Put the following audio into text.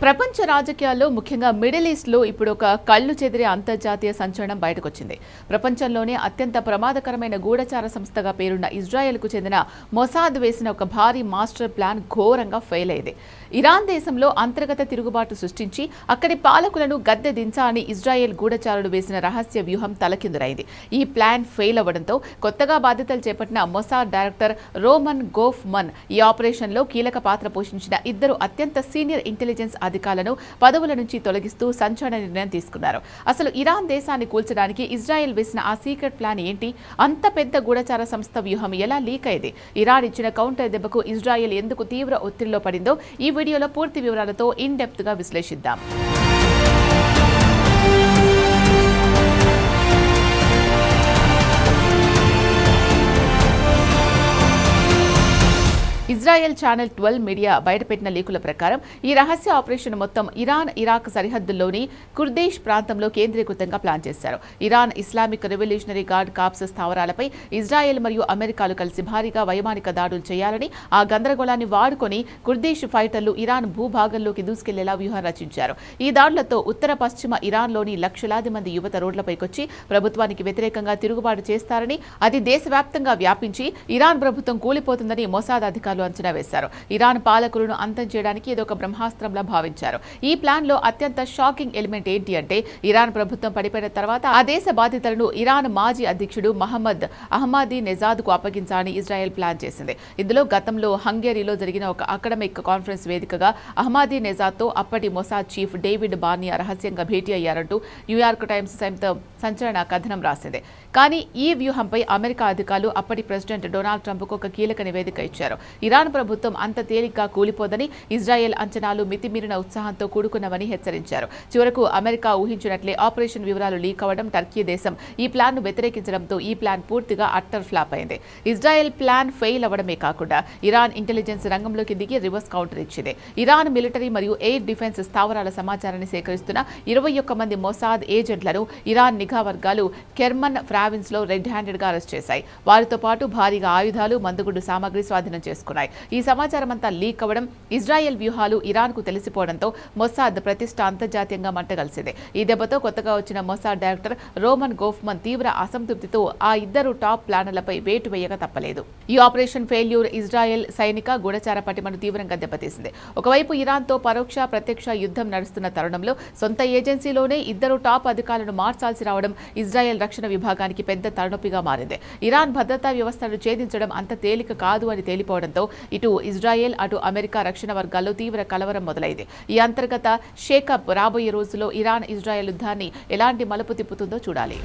ప్రపంచ రాజకీయాల్లో ముఖ్యంగా మిడిల్ ఈస్ట్లో ఇప్పుడు ఒక కళ్ళు చెదిరే అంతర్జాతీయ సంచలనం బయటకొచ్చింది. ప్రపంచంలోనే అత్యంత ప్రమాదకరమైన గూఢచార సంస్థగా పేరున్న ఇజ్రాయెల్కు చెందిన మొసాద్ వేసిన ఒక భారీ మాస్టర్ ప్లాన్ ఘోరంగా ఫెయిల్ అయింది. ఇరాన్ దేశంలో అంతర్గత తిరుగుబాటు సృష్టించి అక్కడి పాలకులను గద్దె దించాలని ఇజ్రాయెల్ గూఢచారులు వేసిన రహస్య వ్యూహం తలకిందులైంది. ఈ ప్లాన్ ఫెయిల్ అవ్వడంతో కొత్తగా బాధ్యతలు చేపట్టిన మొసాద్ డైరెక్టర్ రోమన్ గోఫ్మన్ ఈ ఆపరేషన్లో కీలక పాత్ర పోషించిన ఇద్దరు అత్యంత సీనియర్ ఇంటెలిజెన్స్ అధికారులను పదవుల నుంచి తొలగిస్తూ సంచలన నిర్ణయం తీసుకున్నారు. అసలు ఇరాన్ దేశాన్ని కూల్చడానికి ఇజ్రాయెల్ వేసిన ఆ సీక్రెట్ ప్లాన్ ఏంటి? అంత పెద్ద గూఢచార సంస్థ వ్యూహం ఎలా లీక్ అయింది? ఇరాన్ ఇచ్చిన కౌంటర్ దెబ్బకు ఇజ్రాయెల్ ఎందుకు తీవ్ర ఒత్తిడిలో పడిందో ఈ వీడియోలో పూర్తి వివరాలతో ఇన్ డెప్త్ గా విశ్లేషిద్దాం. ఇజ్రాయెల్ ఛానల్ 12 మీడియా బయటపెట్టిన లీకుల ప్రకారం ఈ రహస్య ఆపరేషన్ మొత్తం ఇరాన్ ఇరాక్ సరిహద్దుల్లోని కుర్దేష్ ప్రాంతంలో కేంద్రీకృతంగా ప్లాన్ చేశారు. Iran Islamic Revolutionary Guard Corps స్థావరాలపై ఇజ్రాయెల్ మరియు అమెరికాలు కలిసి భారీగా వైమానిక దాడులు చేయాలని, ఆ గందరగోళాన్ని వాడుకొని కుర్దేష్ ఫైటర్లు ఇరాన్ భూభాగంలోకి దూసుకెళ్లేలా వ్యూహం రచించారు. ఈ దాడులతో ఉత్తర పశ్చిమ ఇరాన్లోని లక్షలాది మంది యువత రోడ్లపైకొచ్చి ప్రభుత్వానికి వ్యతిరేకంగా తిరుగుబాటు చేస్తారని, అది దేశవ్యాప్తంగా వ్యాపించి ఇరాన్ ప్రభుత్వం కూలిపోతుందని మొసాద్ అధికారులు అంచనా వేశారు. ఇరాన్ పాలకులను అంతం చేయడానికి ఇదొక బ్రహ్మాస్త్రంలా భావించారు. ఈ ప్లాన్ లో అత్యంత షాకింగ్ ఎలిమెంట్ ఏంటి అంటే, ఇరాన్ ప్రభుత్వం పడిపోయిన తర్వాత ఆ దేశ బాధ్యతలను ఇరాన్ మాజీ అధ్యక్షుడు మహమ్మద్ అహ్మదీ నెజాద్ కు అప్పగించాలని ఇజ్రాయెల్ ప్లాన్ చేసింది. ఇందులో గతంలో హంగేరీలో జరిగిన ఒక అకాడమిక్ కాన్ఫరెన్స్ వేదికగా అహ్మదీ నెజాద్ తో అప్పటి మొసాద్ చీఫ్ డేవిడ్ బార్నియా రహస్యంగా భేటీ అయ్యారంటూ న్యూయార్క్ టైమ్స్ సైతం సంచలన కథనం రాసింది. కానీ ఈ వ్యూహంపై అమెరికా అధికారులు అప్పటి ప్రెసిడెంట్ డొనాల్డ్ ట్రంప్కు ఒక కీలక నివేదిక ఇచ్చారు. ఇరాన్ ప్రభుత్వం అంత తేలిగ్గా కూలిపోదని, ఇజ్రాయెల్ అంచనాలు మితిమీరిన ఉత్సాహంతో కూడుకున్నవని హెచ్చరించారు. చివరకు అమెరికా ఊహించినట్లే ఆపరేషన్ వివరాలు లీక్ అవ్వడం, టర్కీ దేశం ఈ ప్లాన్ను వ్యతిరేకించడంతో ఈ ప్లాన్ పూర్తిగా అట్టర్ ఫ్లాప్ అయింది. ఇజ్రాయెల్ ప్లాన్ ఫెయిల్ అవ్వడమే కాకుండా ఇరాన్ ఇంటెలిజెన్స్ రంగంలోకి దిగి రివర్స్ కౌంటర్ ఇచ్చింది. ఇరాన్ మిలిటరీ మరియు ఎయిర్ డిఫెన్స్ స్థావరాల సమాచారాన్ని సేకరిస్తున్న 21 మంది మొసాద్ ఏజెంట్లను ఇరాన్ నిఘా వర్గాలు కెర్మన్ ప్రావిన్స్ లో రెడ్ హ్యాండెడ్ గా అరెస్ట్ చేశాయి. వారితో పాటు భారీగా ఆయుధాలు, మందుగుండు సామగ్రి స్వాధీనం చేసుకున్నాయి. ఈ సమాచారం అంతా లీక్ అవ్వడం, ఇజ్రాయెల్ వ్యూహాలు ఇరాన్ కు తెలిసిపోవడంతో మొసాద్ ప్రతిష్ట అంతర్జాతీయంగా మంటగలిసింది. ఈ దెబ్బతో కొత్తగా వచ్చిన మొసాద్ డైరెక్టర్ రోమన్ గోఫ్మన్ తీవ్ర అసంతృప్తితో ఆ ఇద్దరు టాప్ ప్లానర్లపై వేటు వేయక తప్పలేదు. ఈ ఆపరేషన్ ఫెయిల్యూర్ ఇజ్రాయెల్ సైనిక గూఢచార పటిమను తీవ్రంగా దెబ్బతీసింది. ఒకవైపు ఇరాన్ తో పరోక్ష ప్రత్యక్ష యుద్ధం నడుస్తున్న తరుణంలో సొంత ఏజెన్సీలోనే ఇద్దరు టాప్ అధికారులను మార్చాల్సి రావడం ఇజ్రాయెల్ రక్షణ విభాగానికి పెద్ద తలనొప్పిగా మారింది. ఇరాన్ భద్రతా వ్యవస్థను ఛేదించడం అంత తేలిక కాదు అని తేలిపోవడంతో ఇటు ఇజ్రాయెల్ అటు అమెరికా రక్షణ వర్గాల్లో తీవ్ర కలవరం మొదలైంది. ఈ అంతర్గత షేకప్ రాబోయే రోజుల్లో ఇరాన్ ఇజ్రాయెల్ యుద్ధాన్ని ఎలాంటి మలుపు తిప్పుతుందో చూడాలి.